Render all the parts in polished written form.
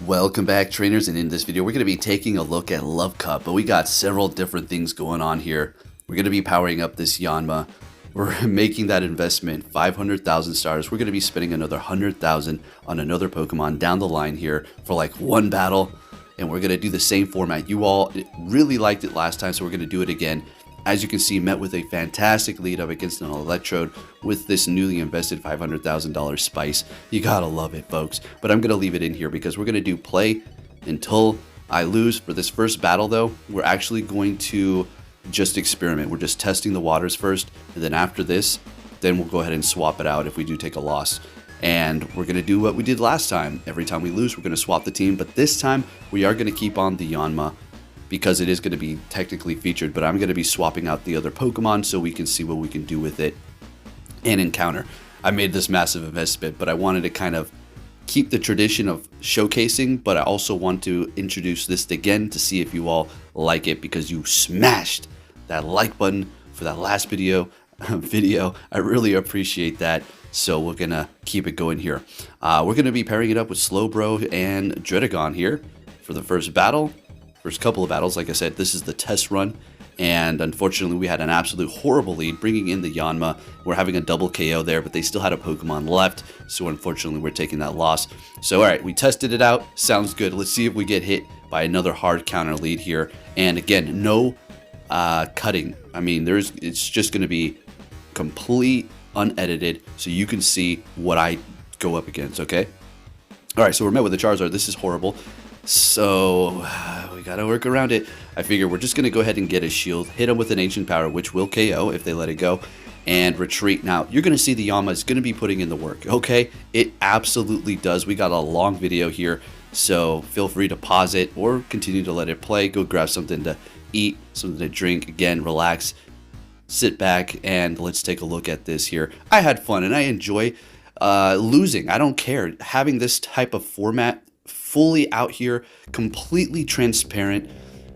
Welcome back, trainers, and in this video we're going to be taking a look at Love Cup, but we got several different things going on here. We're going to be powering up this Yanma. We're making that investment, 500,000 stars. We're going to be spending another 100,000 on another Pokemon down the line here for like one battle, and we're going to do the same format. You all really liked it last time, so we're going to do it again. As you can see, met with a fantastic lead up against an Electrode with this newly invested $500,000 spice. You gotta love it, folks. But I'm gonna leave it in here because we're gonna do play until I lose. For this first battle though, we're actually going to just experiment. We're just testing the waters first, and then after this, then we'll go ahead and swap it out if we do take a loss. And we're gonna do what we did last time. Every time we lose, we're gonna swap the team, but this time we are gonna keep on the Yanma, because it is going to be technically featured, but I'm going to be swapping out the other Pokemon so we can see what we can do with it and encounter. I made this massive investment, but I wanted to kind of keep the tradition of showcasing, but I also want to introduce this again to see if you all like it, because you smashed that like button for that last video. I really appreciate that. So we're going to keep it going here. We're going to be pairing it up with Slowbro and Druddigon here for the first battle. First couple of battles. Like I said, this is the test run, and unfortunately we had an absolute horrible lead bringing in the Yanma. We're having a double KO there, but they still had a Pokemon left, so unfortunately we're taking that loss. So alright, we tested it out, sounds good. Let's see if we get hit by another hard counter lead here. And again, no cutting. I mean, it's just going to be complete unedited, so you can see what I go up against. Okay, alright, so we're met with the Charizard. This is horrible. So we gotta work around it. I figure we're just gonna go ahead and get a shield, hit him with an ancient power, which will KO if they let it go, and retreat. Now you're gonna see the Yanma is gonna be putting in the work. Okay, it absolutely does. We got a long video here, so feel free to pause it or continue to let it play. Go grab something to eat, something to drink. Again, relax, sit back, and let's take a look at this here. I had fun and I enjoy losing. I don't care. Having this type of format fully out here, completely transparent,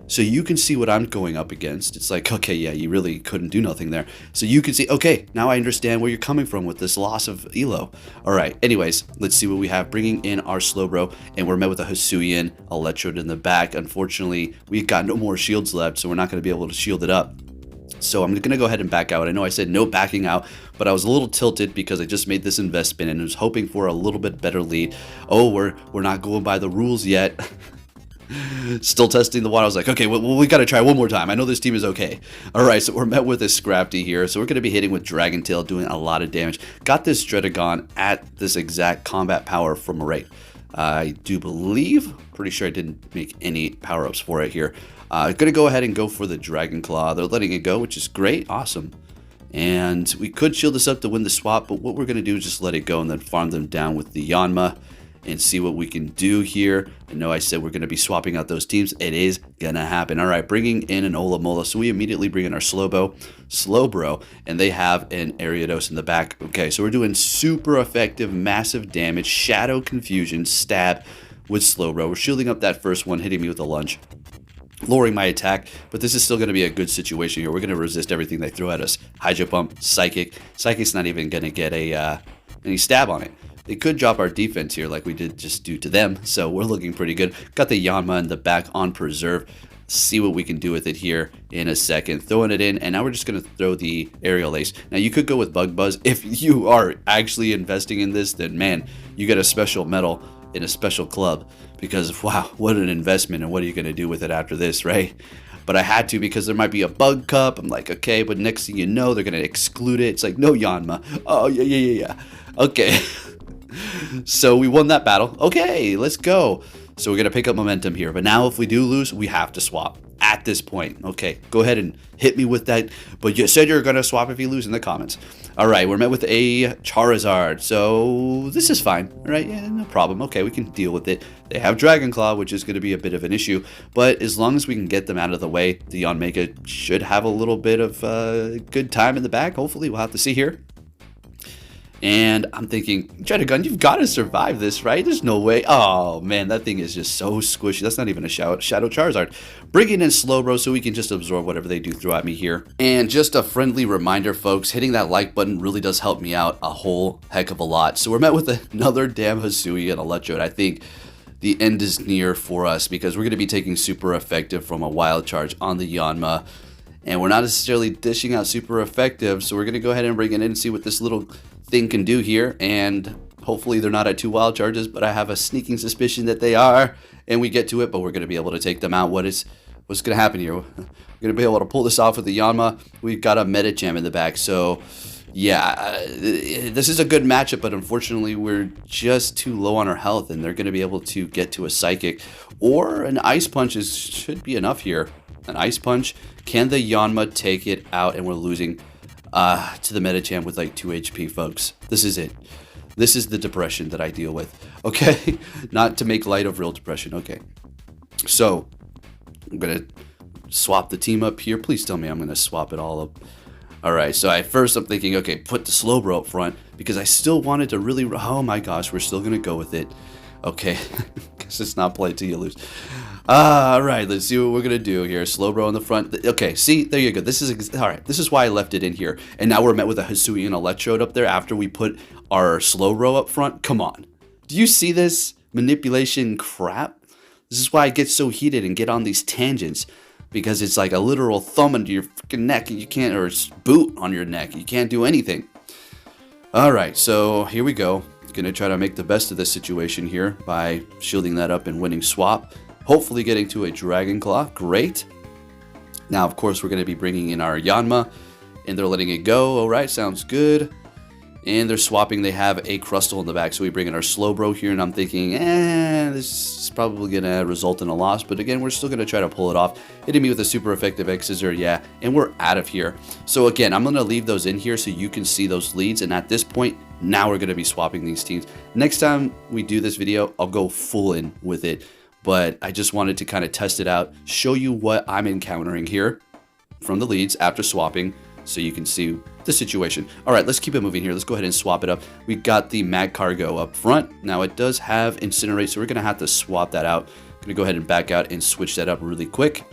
so you can see what I'm going up against. It's like, okay, yeah, you really couldn't do nothing there. So you can see, okay, now I understand where you're coming from with this loss of Elo. All right, anyways, let's see what we have. Bringing in our Slowbro, and we're met with a Hisuian Electrode in the back. Unfortunately, we've got no more shields left, so we're not going to be able to shield it up. So I'm going to go ahead and back out. I know I said no backing out, but I was a little tilted because I just made this investment and was hoping for a little bit better lead. Oh, we're not going by the rules yet. Still testing the water. I was like, okay, well, we got to try one more time. I know this team is okay. All right, so we're met with a Scrafty here. So we're going to be hitting with Dragon Tail, doing a lot of damage. Got this Druddigon at this exact combat power from a rate. I do believe, pretty sure I didn't make any power-ups for it here. Gonna go ahead and go for the Dragon Claw. They're letting it go, which is great, awesome. And we could shield this up to win the swap, but what we're gonna do is just let it go and then farm them down with the Yanma and see what we can do here. I know I said we're gonna be swapping out those teams. It is gonna happen. All right, bringing in an Olamola. So we immediately bring in our Slowbro, and they have an Ariados in the back. Okay, so we're doing super effective, massive damage, Shadow Confusion, stab with Slowbro. We're shielding up that first one, hitting me with a lunge, lowering my attack, but this is still going to be a good situation here. We're going to resist everything they throw at us. Hydro Pump, Psychic. Psychic's not even going to get any stab on it. They could drop our defense here like we did just do to them, so we're looking pretty good. Got the Yanma in the back on Preserve. See what we can do with it here in a second. Throwing it in, and now we're just going to throw the Aerial Ace. Now you could go with Bug Buzz. If you are actually investing in this, then man, you get a special medal in a special club, because wow, what an investment, and what are you going to do with it after this, right? But I had to, because there might be a bug cup. I'm like, okay, but next thing you know, they're going to exclude it. It's like, no Yanma. Oh yeah. Okay. So we won that battle. Okay, let's go. So we're going to pick up momentum here, but now if we do lose, we have to swap at this point. Okay, go ahead and hit me with that, but you said you're going to swap if you lose in the comments. All right, we're met with a Charizard, so this is fine. All right, yeah, no problem. Okay, we can deal with it. They have Dragon Claw, which is going to be a bit of an issue, but as long as we can get them out of the way, the Yanma should have a little bit of good time in the back. Hopefully, we'll have to see here. And I'm thinking, Druddigon, you've got to survive this, right? There's no way. Oh, man, that thing is just so squishy. That's not even a Shadow Charizard. Bringing in Slowbro so we can just absorb whatever they do throw at me here. And just a friendly reminder, folks, hitting that like button really does help me out a whole heck of a lot. So we're met with another damn Hisuian Electrode. I think the end is near for us because we're going to be taking super effective from a wild charge on the Yanma. And we're not necessarily dishing out super effective, so we're going to go ahead and bring it in and see what this little thing can do here. And hopefully they're not at 2 wild charges, but I have a sneaking suspicion that they are. And we get to it, but we're going to be able to take them out. What's going to happen here? We're going to be able to pull this off with the Yanma. We've got a Medicham in the back, so yeah, this is a good matchup, but unfortunately we're just too low on our health, and they're going to be able to get to a Psychic. Or an Ice Punch should be enough here. An Ice Punch. Can the Yanma take it out? And we're losing to the Medicham with like 2 HP, folks. This is it. This is the depression that I deal with. Okay? Not to make light of real depression. Okay. So, I'm going to swap the team up here. Please tell me I'm going to swap it all up. Alright, so at first I'm thinking, okay, put the Slowbro up front, because I still wanted to really, oh my gosh, we're still going to go with it. Okay, because it's not play till you lose. Alright, let's see what we're going to do here. Slowbro in the front. Okay, see, there you go. This is, alright, this is why I left it in here. And now we're met with a Hisuian Electrode up there after we put our Slowbro up front. Come on. Do you see this manipulation crap? This is why I get so heated and get on these tangents. Because it's like a literal thumb under your freaking neck, and you can't, or boot on your neck. You can't do anything. Alright, so here we go. Gonna try to make the best of this situation here by shielding that up and winning swap. Hopefully getting to a Dragon Claw. Great. Now, of course, we're gonna be bringing in our Yanma, and they're letting it go. Alright, sounds good. And they're swapping. They have a Crustle in the back, so we bring in our Slowbro here, and I'm thinking, this is probably going to result in a loss, but again, we're still going to try to pull it off. Hitting me with a super effective X-Scissor, yeah, and we're out of here. So again, I'm going to leave those in here so you can see those leads, and at this point, now we're going to be swapping these teams. Next time we do this video, I'll go full in with it, but I just wanted to kind of test it out, show you what I'm encountering here from the leads after swapping, so you can see the situation. All right, let's keep it moving here. Let's go ahead and swap it up. We got the Magcargo up front. Now it does have Incinerate, so we're gonna have to swap that out. I'm gonna go ahead and back out and switch that up really quick.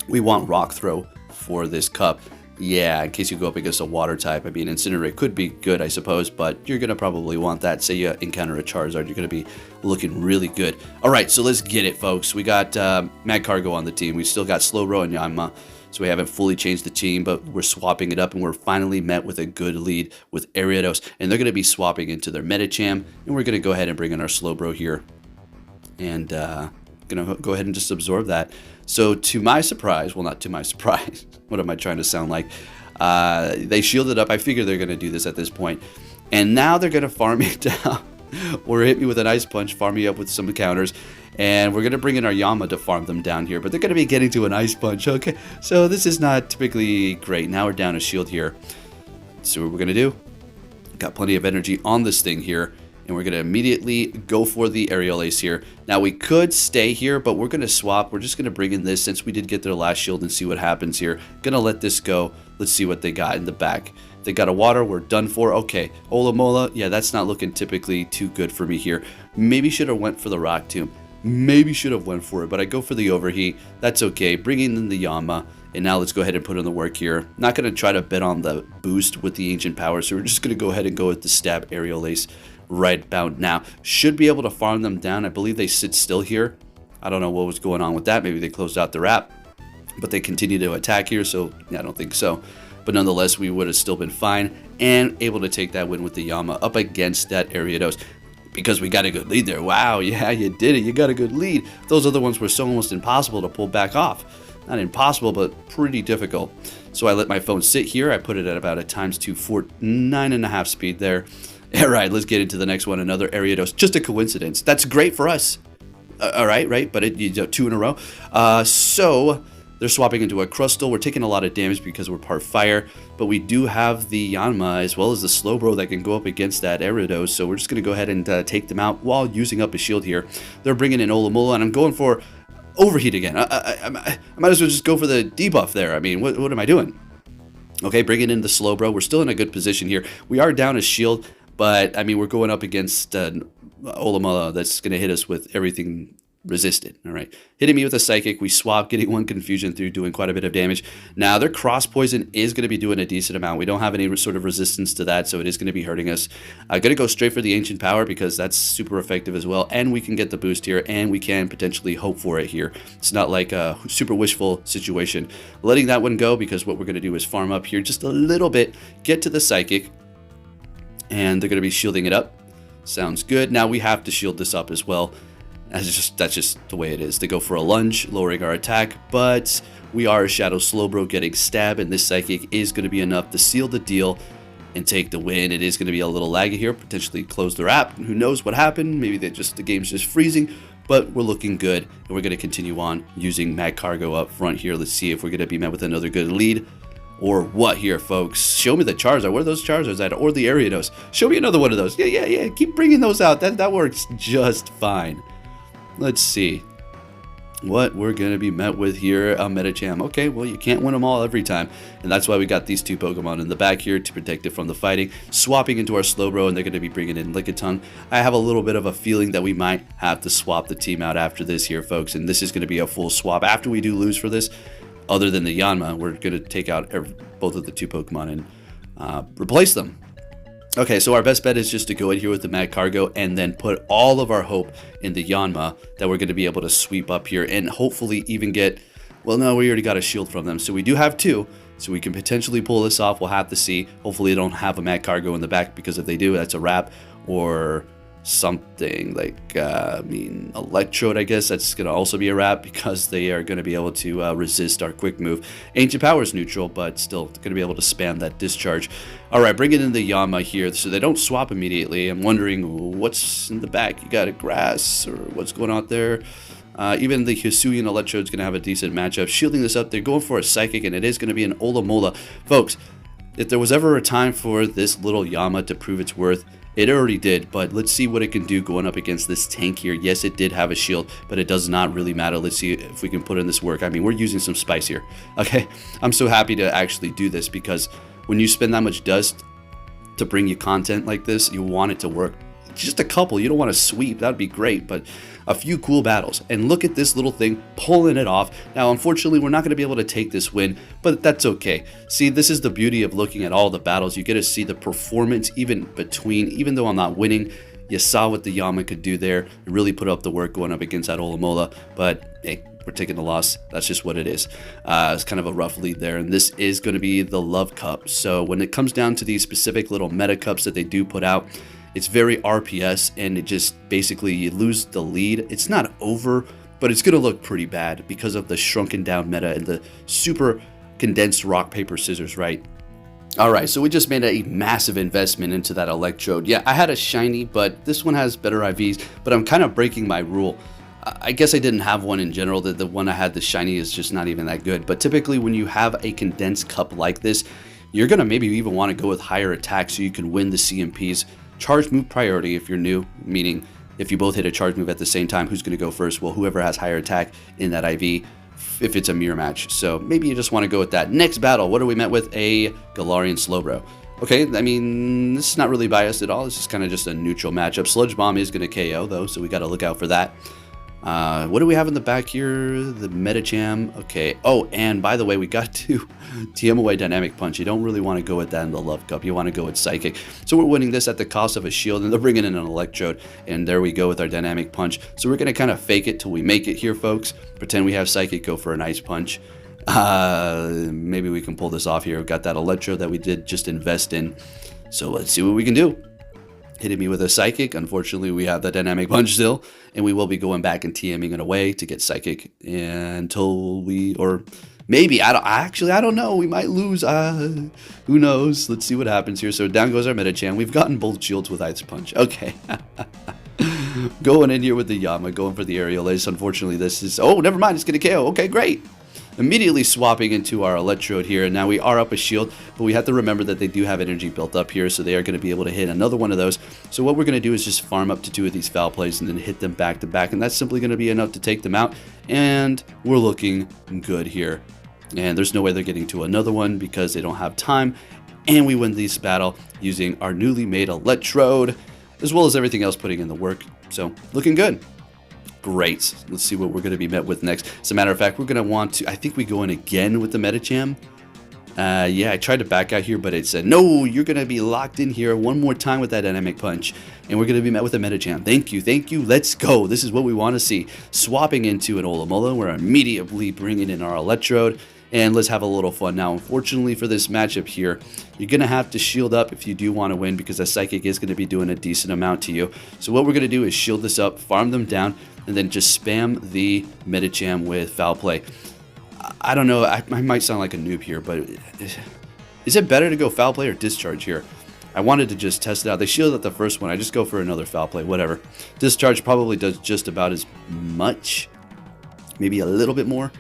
We want Rock Throw for this cup. Yeah, in case you go up against a water type. I mean, Incinerate could be good, I suppose, but you're gonna probably want that. Say you encounter a Charizard, you're gonna be looking really good. All right, so let's get it, folks. We got Magcargo on the team. We still got Slowbro and Yanma. So we haven't fully changed the team, but we're swapping it up, and we're finally met with a good lead with Ariados. And they're going to be swapping into their Medicham, and we're going to go ahead and bring in our Slowbro here. And going to go ahead and just absorb that. So to my surprise, well, not to my surprise, what am I trying to sound like? They shielded up. I figure they're going to do this at this point. And now they're going to farm me down. Or hit me with an Ice Punch, farm me up with some counters. And we're going to bring in our Yanma to farm them down here. But they're going to be getting to an Ice Punch. Okay, so this is not typically great. Now we're down a shield here. So what we're going to do, got plenty of energy on this thing here. And we're going to immediately go for the Aerial Ace here. Now we could stay here, but we're going to swap. We're just going to bring in this since we did get their last shield and see what happens here. Going to let this go. Let's see what they got in the back. They got a water, we're done for. Okay, Olamola, yeah, that's not looking typically too good for me here. Maybe should have went for the Rock Tomb. Maybe should have went for it, but I go for the Overheat. That's okay. Bringing in the Yanma, and now let's go ahead and put in the work here. Not going to try to bet on the boost with the Ancient Power, so we're just going to go ahead and go with the Stab Aerial Ace right about now. Should be able to farm them down. I believe they sit still here. I don't know what was going on with that. Maybe they closed out their app, but they continue to attack here, so yeah, I don't think so. But nonetheless, we would have still been fine and able to take that win with the Yanma up against that Ariados. Because we got a good lead there. Wow, yeah, you did it. You got a good lead. Those other ones were so almost impossible to pull back off. Not impossible, but pretty difficult. So I let my phone sit here. I put it at about a ×2 for 9.5 speed there. All right, let's get into the next one. Another Ariados. Just a coincidence. That's great for us. All right, right? But you know, 2 in a row. So they're swapping into a Crustle. We're taking a lot of damage because we're part fire, but we do have the Yanma as well as the Slowbro that can go up against that Ariados, so we're just going to go ahead and take them out while using up a shield here. They're bringing in Olamola, and I'm going for Overheat again. I might as well just go for the debuff there. I mean, what am I doing? Okay, bringing in the Slowbro. We're still in a good position here. We are down a shield, but, I mean, we're going up against Olamola that's going to hit us with everything resisted. All right, hitting me with a psychic. We swap, getting one confusion through, doing quite a bit of damage. Now their cross poison is going to be doing a decent amount. We don't have any sort of resistance to that, so it is going to be hurting us. I'm going to go straight for the ancient power because that's super effective as well, and we can get the boost here, and we can potentially hope for it here. It's not like a super wishful situation. Letting that one go because what we're going to do is farm up here just a little bit, get to the psychic, and they're going to be shielding it up. Sounds good. Now we have to shield this up as well. That's just the way it is. They go for a lunge, lowering our attack, but we are a Shadow Slowbro getting stabbed, and this Psychic is going to be enough to seal the deal and take the win. It is going to be a little laggy here, potentially close their app. Who knows what happened? Maybe the game's just freezing, but we're looking good, and we're going to continue on using Magcargo up front here. Let's see if we're going to be met with another good lead. Or what here, folks? Show me the Charizard. What are those Charizards at? Or the Ariados. Show me another one of those. Yeah. Keep bringing those out. That works just fine. Let's see what we're going to be met with here. A Medicham. Okay, well, you can't win them all every time. And that's why we got these two Pokemon in the back here to protect it from the fighting. Swapping into our Slowbro, and they're going to be bringing in Lickitung. I have a little bit of a feeling that we might have to swap the team out after this here, folks. And this is going to be a full swap. After we do lose for this, other than the Yanma, we're going to take out both of the two Pokemon and replace them. Okay, so our best bet is just to go in here with the Magcargo and then put all of our hope in the Yanma that we're going to be able to sweep up here and hopefully even get... Well, no, we already got a shield from them, so we do have two, so we can potentially pull this off. We'll have to see. Hopefully they don't have a Magcargo in the back, because if they do, that's a wrap. Or something like, Electrode, I guess that's going to also be a wrap, because they are going to be able to resist our quick move. Ancient Power is neutral, but still going to be able to spam that discharge. All right, bringing in the Yanma here, so they don't swap immediately. I'm wondering what's in the back. You got a grass, or what's going on there? Even the Hisuian Electrode is going to have a decent matchup. Shielding this up, they're going for a Psychic, and it is going to be an Olamola. Folks, if there was ever a time for this little Yanma to prove its worth, it already did, but let's see what it can do going up against this tank here. Yes, it did have a shield, but it does not really matter. Let's see if we can put in this work. I mean, we're using some spice here. Okay, I'm so happy to actually do this, because when you spend that much dust to bring you content like this, you want it to work. Just a couple, you don't want to sweep, that'd be great, but a few cool battles. And look at this little thing pulling it off. Now, unfortunately, we're not going to be able to take this win, but that's okay. See, this is the beauty of looking at all the battles. You get to see the performance even though I'm not winning. You saw what the Yanma could do there. It really put up the work going up against that Olamola, but hey, we're taking the loss. That's just what it is. It's kind of a rough lead there, and this is going to be the Love Cup. So when it comes down to these specific little meta cups that they do put out, it's very RPS, and it just basically, you lose the lead. It's not over, but it's going to look pretty bad because of the shrunken down meta and the super condensed rock, paper, scissors, right? All right, so we just made a massive investment into that Electrode. Yeah, I had a shiny, but this one has better IVs, but I'm kind of breaking my rule. I guess I didn't have one in general. The one I had, the shiny, is just not even that good. But typically when you have a condensed cup like this, you're going to maybe even want to go with higher attack so you can win the CMPs. Charge move priority if you're new, meaning if you both hit a charge move at the same time, who's going to go first? Well, whoever has higher attack in that IV, if it's a mirror match. So maybe you just want to go with that. Next battle, what are we met with? A Galarian Slowbro. Okay, I mean, this is not really biased at all. This is kind of just a neutral matchup. Sludge Bomb is going to KO, though, so we got to look out for that. What do we have in the back here? The Medicham. Okay. Oh, and by the way, we got to TM away Dynamic Punch. You don't really want to go with that in the Love Cup. You want to go with Psychic. So we're winning this at the cost of a shield, and they're bringing in an Electrode. And there we go with our Dynamic Punch. So we're going to kind of fake it till we make it here, folks. Pretend we have Psychic, go for an Ice Punch. Maybe we can pull this off here. We've got that Electrode that we did just invest in. So let's see what we can do. Hitting me with a Psychic. Unfortunately, we have the Dynamic Punch still, and we will be going back and TMing it away to get Psychic until we, or maybe, I don't know, we might lose. Who knows? Let's see what happens here. So down goes our Medicham. We've gotten both shields with Ice Punch. Okay. Going in here with the Yanma, going for the Aerial Ace. Unfortunately, this is, oh, never mind, it's going to KO. Okay, great. Immediately swapping into our Electrode here, and now we are up a shield, but we have to remember that they do have energy built up here, so they are going to be able to hit another one of those. So what we're going to do is just farm up to 2 of these foul plays and then hit them back to back, and that's simply going to be enough to take them out, and we're looking good here. And there's no way they're getting to another one because they don't have time, and we win this battle using our newly made Electrode, as well as everything else putting in the work. So looking good. Great. Let's see what we're going to be met with next. As a matter of fact, we're going to want to... I think we go in again with the Medicham. Yeah, I tried to back out here, but it said, no, you're going to be locked in here one more time with that Dynamic Punch. And we're going to be met with a Medicham. Thank you, thank you. Let's go. This is what we want to see. Swapping into an Olomola. We're immediately bringing in our Electrode. And let's have a little fun. Now, unfortunately for this matchup here, you're going to have to shield up if you do want to win, because a Psychic is going to be doing a decent amount to you. So what we're going to do is shield this up, farm them down, and then just spam the Medicham with Foul Play. I don't know, I might sound like a noob here, but is it better to go Foul Play or Discharge here? I wanted to just test it out. They shielded up the first one. I just go for another Foul Play, whatever. Discharge probably does just about as much, maybe a little bit more.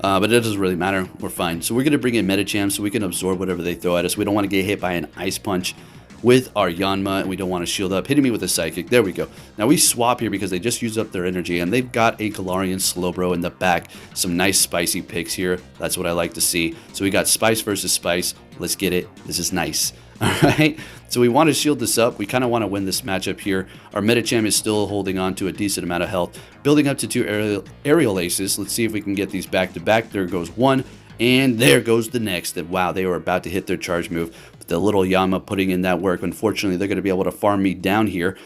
But it doesn't really matter. We're fine. So we're going to bring in Medicham so we can absorb whatever they throw at us. We don't want to get hit by an Ice Punch with our Yanma, and we don't want to shield up. Hitting me with a Psychic. There we go. Now we swap here because they just used up their energy, and they've got a Galarian Slowbro in the back. Some nice spicy picks here. That's what I like to see. So we got Spice versus Spice. Let's get it. This is nice. Alright, so we want to shield this up. We kind of want to win this matchup here. Our Medicham is still holding on to a decent amount of health. Building up to 2 aerial aces. Let's see if we can get these back to back. There goes one, and there goes the next. And wow, they were about to hit their charge move. But the little Yanma putting in that work. Unfortunately, they're going to be able to farm me down here.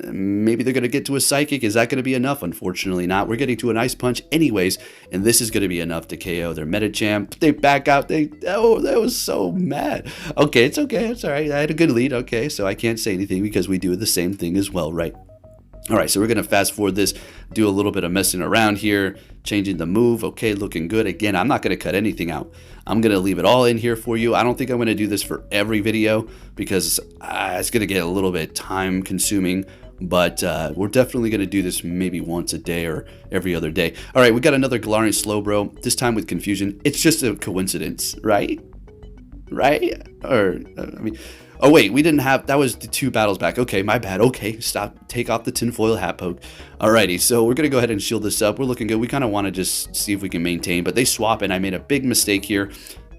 Maybe they're going to get to a Psychic. Is that going to be enough? Unfortunately not. We're getting to an Ice Punch anyways, and this is going to be enough to KO their Medicham. They back out. Oh, that was so mad. Okay, it's okay. It's all right. I had a good lead. Okay, so I can't say anything because we do the same thing as well, right? All right, so we're going to fast forward this, do a little bit of messing around here, changing the move. Okay, looking good. Again, I'm not going to cut anything out. I'm going to leave it all in here for you. I don't think I'm going to do this for every video because it's going to get a little bit time consuming, but we're definitely going to do this maybe once a day or every other day. All right, we got another Galarian Slowbro, this time with Confusion. It's just a coincidence, right? Right? Or, I mean... Oh, wait, we didn't have... That was the 2 battles back. Okay, my bad. Okay, stop. Take off the tinfoil hat poke. Alrighty, so we're going to go ahead and shield this up. We're looking good. We kind of want to just see if we can maintain, but they swap, and I made a big mistake here.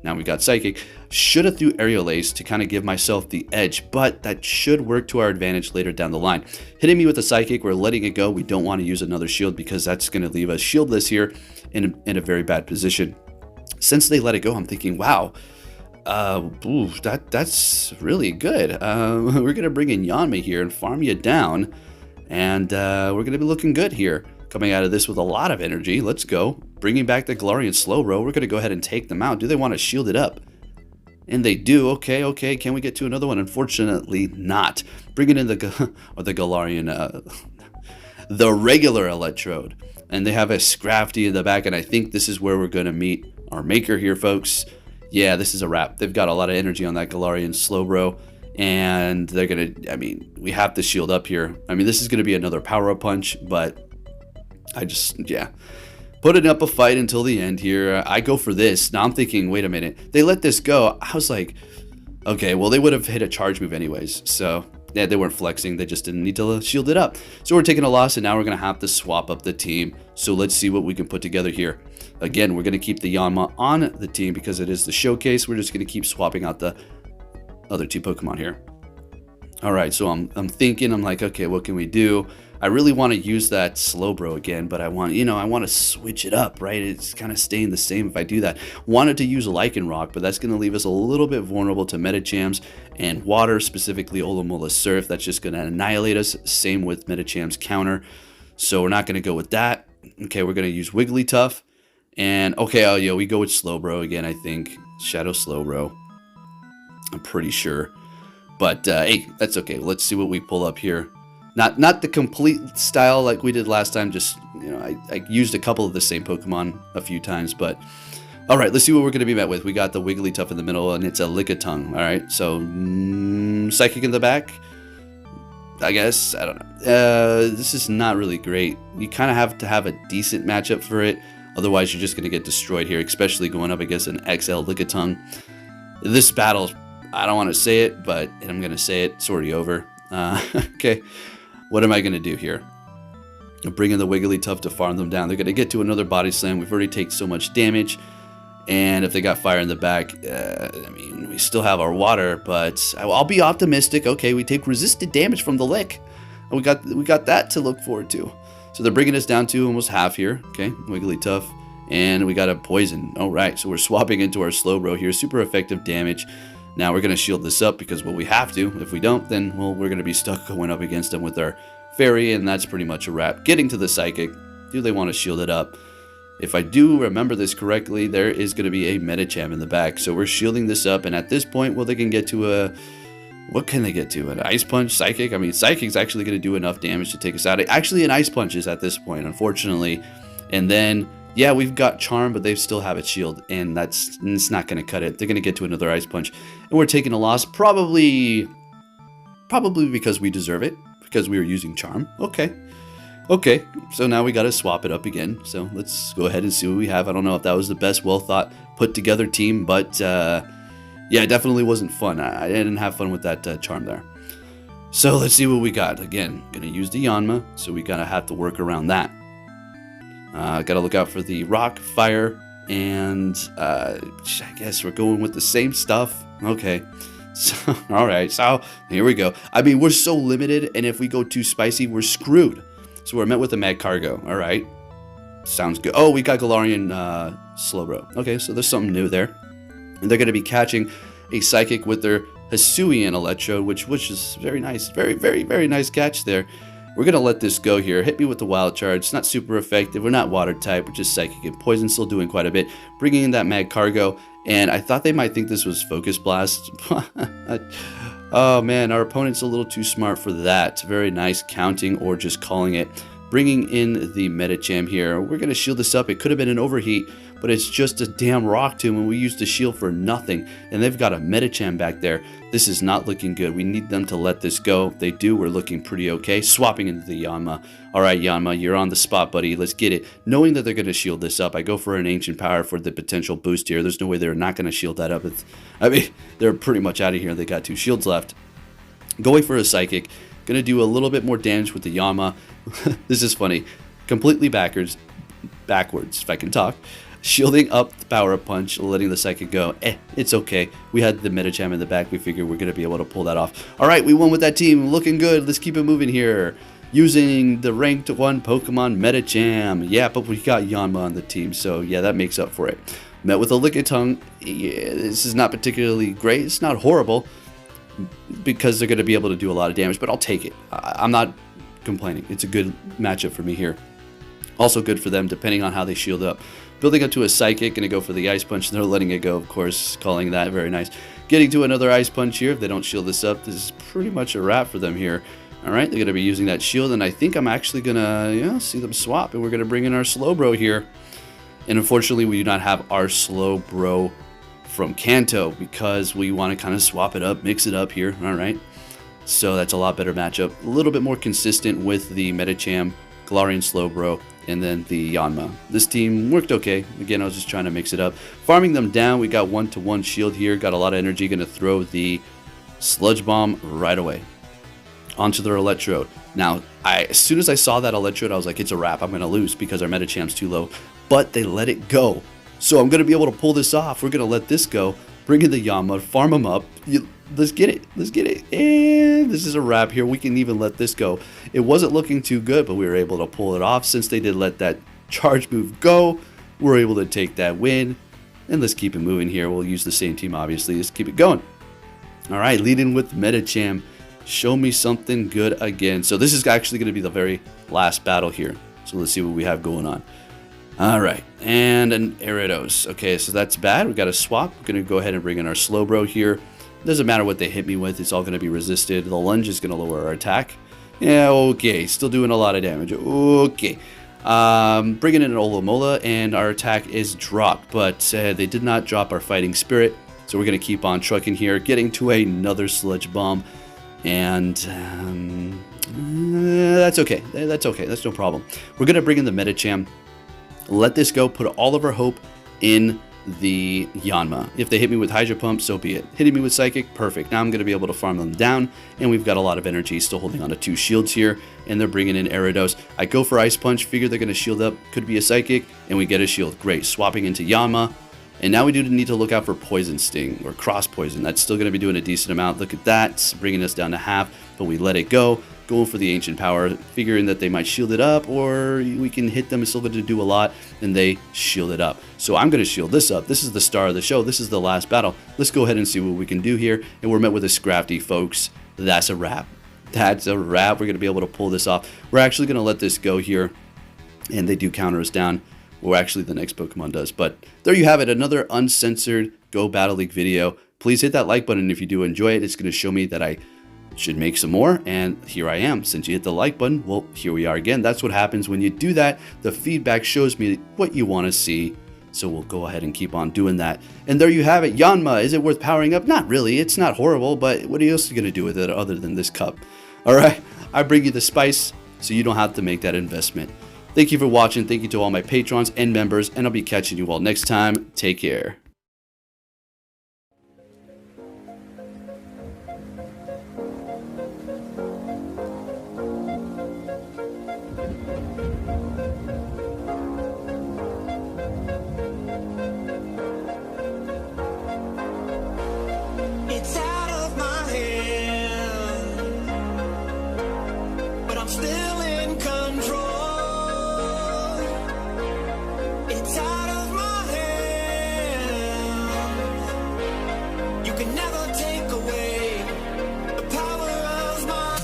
Now we got Psychic. Should have threw Aerial Ace to kind of give myself the edge, but that should work to our advantage later down the line. Hitting me with a Psychic, we're letting it go. We don't want to use another shield because that's going to leave us shieldless here in a very bad position. Since they let it go, I'm thinking, wow... that's really good. We're gonna bring in Yanma here and farm you down, and we're gonna be looking good here. Coming out of this with a lot of energy. Let's go. Bringing back the Galarian Slowbro. We're gonna go ahead and take them out. Do they want to shield it up? And they do. Okay, okay. Can we get to another one? Unfortunately, not. Bringing in the Galarian, the regular Electrode, and they have a Scrafty in the back, and I think this is where we're gonna meet our maker here, folks. Yeah, this is a wrap. They've got a lot of energy on that Galarian Slowbro, and they're going to, I mean, we have to shield up here. I mean, this is going to be another power-up punch, but I just, yeah. Putting up a fight until the end here. I go for this. Now I'm thinking, wait a minute. They let this go. I was like, okay, well, they would have hit a charge move anyways, so... Yeah, they weren't flexing. They just didn't need to shield it up. So we're taking a loss, and now we're going to have to swap up the team. So let's see what we can put together here. Again, we're going to keep the Yanma on the team because it is the showcase. We're just going to keep swapping out the other 2 Pokemon here. All right, so I'm thinking, I'm like, okay, what can we do? I really want to use that Slowbro again, but I want to switch it up, right? It's kind of staying the same if I do that. Wanted to use Lycanroc, but that's going to leave us a little bit vulnerable to Medichams and Water, specifically Olomola Surf. That's just going to annihilate us. Same with Medicham's counter. So we're not going to go with that. Okay, we're going to use Wigglytuff. And, okay, oh, yeah, we go with Slowbro again, I think. Shadow Slowbro. I'm pretty sure. But, hey, that's okay. Let's see what we pull up here. Not the complete style like we did last time, just, I used a couple of the same Pokemon a few times, but... Alright, let's see what we're going to be met with. We got the Wigglytuff in the middle, and it's a Lickitung. Alright, so, Psychic in the back? I guess, I don't know. This is not really great. You kind of have to have a decent matchup for it, otherwise you're just going to get destroyed here, especially going up against an XL Lickitung. This battle, I don't want to say it, but I'm going to say it. It's already over. Okay. What am I going to do here? Bring in the Wigglytuff to farm them down. They're going to get to another Body Slam. We've already taken so much damage. And if they got fire in the back, I mean, we still have our water, but I'll be optimistic. Okay, we take resisted damage from the lick. We got that to look forward to. So they're bringing us down to almost half here. Okay, Wigglytuff. And we got a poison. All right, so we're swapping into our Slowbro here. Super effective damage. Now we're going to shield this up because, well, we have to. If we don't, then, well, we're going to be stuck going up against them with our Fairy, and that's pretty much a wrap. Getting to the Psychic. Do they want to shield it up? If I do remember this correctly, there is going to be a Medicham in the back. So we're shielding this up, and at this point, well, they can get to a... What can they get to? An Ice Punch? Psychic? I mean, Psychic's actually going to do enough damage to take us out. Actually, an Ice Punch is at this point, unfortunately. And then... yeah, we've got Charm, but they still have its shield, and it's not going to cut it. They're going to get to another Ice Punch, and we're taking a loss, probably because we deserve it, because we were using Charm. Okay, so now we got to swap it up again, so let's go ahead and see what we have. I don't know if that was the best, well-thought, put-together team, but yeah, it definitely wasn't fun. I didn't have fun with that Charm there. So let's see what we got. Again, going to use the Yanma, so we got to have to work around that. Gotta look out for the rock, fire, and I guess we're going with the same stuff. Okay, so alright, so here we go. I mean, we're so limited, and if we go too spicy, we're screwed. So we're met with a Magcargo. Alright, sounds good. Oh, we got Galarian Slowbro. Okay, so there's something new there. And they're going to be catching a Psychic with their Hisuian Electrode, which is very nice. Very nice catch there. We're going to let this go here. Hit me with the Wild Charge. It's not super effective. We're not Water type. We're just Psychic and Poison. Still doing quite a bit. Bringing in that Magcargo. And I thought they might think this was Focus Blast. Oh, man. Our opponent's a little too smart for that. Very nice counting or just calling it. Bringing in the Medicham here. We're going to shield this up. It could have been an Overheat, but it's just a damn Rock Tomb, and we used the shield for nothing. And they've got a Medicham back there. This is not looking good. We need them to let this go. If they do, we're looking pretty okay. Swapping into the Yanma. All right, Yanma, you're on the spot, buddy. Let's get it. Knowing that they're going to shield this up, I go for an Ancient Power for the potential boost here. There's no way they're not going to shield that up. I mean, they're pretty much out of here. They got 2 shields left. Going for a Psychic. Going to do a little bit more damage with the Yanma. This is funny. Completely backwards, if I can talk. Shielding up the Power-Up Punch, letting the Psychic go. It's okay. We had the Medicham in the back. We figured we're going to be able to pull that off. All right, we won with that team. Looking good. Let's keep it moving here. Using the ranked 1 Pokemon Medicham. Yeah, but we got Yanma on the team, so yeah, that makes up for it. Met with a Lickitung. Yeah, this is not particularly great. It's not horrible because they're going to be able to do a lot of damage, but I'll take it. I'm not complaining. It's a good matchup for me here. Also good for them, depending on how they shield up. Building up to a Psychic, going to go for the Ice Punch. They're letting it go, of course, calling that very nice. Getting to another Ice Punch here. If they don't shield this up, this is pretty much a wrap for them here. All right, they're going to be using that shield, and I think I'm actually going to see them swap, and we're going to bring in our Slowbro here. And unfortunately, we do not have our Slowbro from Kanto because we want to kind of swap it up, mix it up here. All right, so that's a lot better matchup. A little bit more consistent with the Medicham, Galarian Slowbro, and then the Yanma. This team worked okay. Again, I was just trying to mix it up. Farming them down, we got 1-to-1 shield here. Got a lot of energy. Going to throw the Sludge Bomb right away onto their Electrode. Now, as soon as I saw that Electrode, I was like, it's a wrap. I'm going to lose because our Medicham's too low. But they let it go. So I'm going to be able to pull this off. We're going to let this go. Bring in the Yanma, farm them up. Let's get it. Let's get it. And this is a wrap here. We can even let this go. It wasn't looking too good, but we were able to pull it off. Since they did let that charge move go, we're able to take that win. And let's keep it moving here. We'll use the same team, obviously. Let's keep it going. All right, leading with Medicham. Show me something good again. So this is actually going to be the very last battle here. So let's see what we have going on. All right, and an Gyarados. Okay, so that's bad. We got to swap. We're going to go ahead and bring in our Slowbro here. Doesn't matter what they hit me with. It's all going to be resisted. The lunge is going to lower our attack. Yeah, okay. Still doing a lot of damage. Okay. Bringing in an Olomola, and our attack is dropped. But they did not drop our Fighting Spirit. So we're going to keep on trucking here. Getting to another Sludge Bomb. And that's okay. That's okay. That's no problem. We're going to bring in the Medicham. Let this go. Put all of our hope in the Yanma. If they hit me with Hydro Pump, so be it. Hitting me with Psychic, perfect. Now I'm going to be able to farm them down, and we've got a lot of energy, still holding on to 2 shields here, and they're bringing in Gyarados. I go for Ice Punch, figure they're going to shield up, could be a Psychic, and we get a shield. Great. Swapping into Yanma, and now we do need to look out for Poison Sting, or Cross Poison. That's still going to be doing a decent amount. Look at that, bringing us down to half, but we let it go. going for the ancient power, figuring that they might shield it up, or we can hit them and still going to do a lot, and they shield it up. So I'm going to shield this up. This is the star of the show. This is the last battle. Let's go ahead and see what we can do here. And we're met with a Scrafty, folks. That's a wrap. That's a wrap. We're going to be able to pull this off. We're actually going to let this go here, and they do counter us down. Or actually the next Pokemon does. But there you have it, another uncensored Go Battle League video. Please hit that like button if you do enjoy it. It's going to show me that I should make some more, and here I am. Since you hit the like button, well, here we are again. That's what happens when you do that. The feedback shows me what you want to see, so we'll go ahead and keep on doing that. And there you have it. Yanma, is it worth powering up? Not really. It's not horrible, but what else are you going to do with it other than this cup? All right, I bring you the spice so you don't have to make that investment. Thank you for watching. Thank you to all my patrons and members, and I'll be catching you all next time. Take care. It's out of my hand, but I'm still in control. It's out of my hand. You can never take away the power of my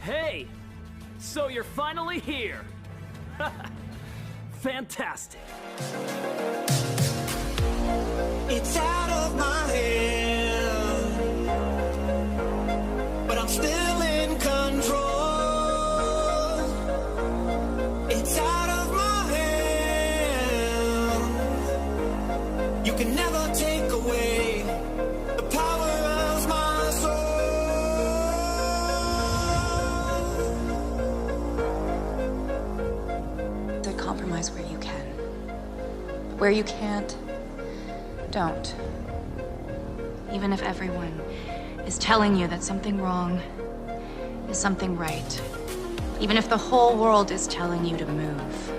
Hey! So you're finally here! Fantastic! It's out of my hand, but I'm still in control. It's out of my hand. You can never take away the power of my soul. To compromise where you can. Where you can't, don't. Even if everyone is telling you that something wrong is something right. Even if the whole world is telling you to move.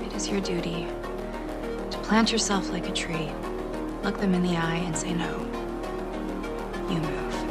It is your duty to plant yourself like a tree, look them in the eye and say no. You move.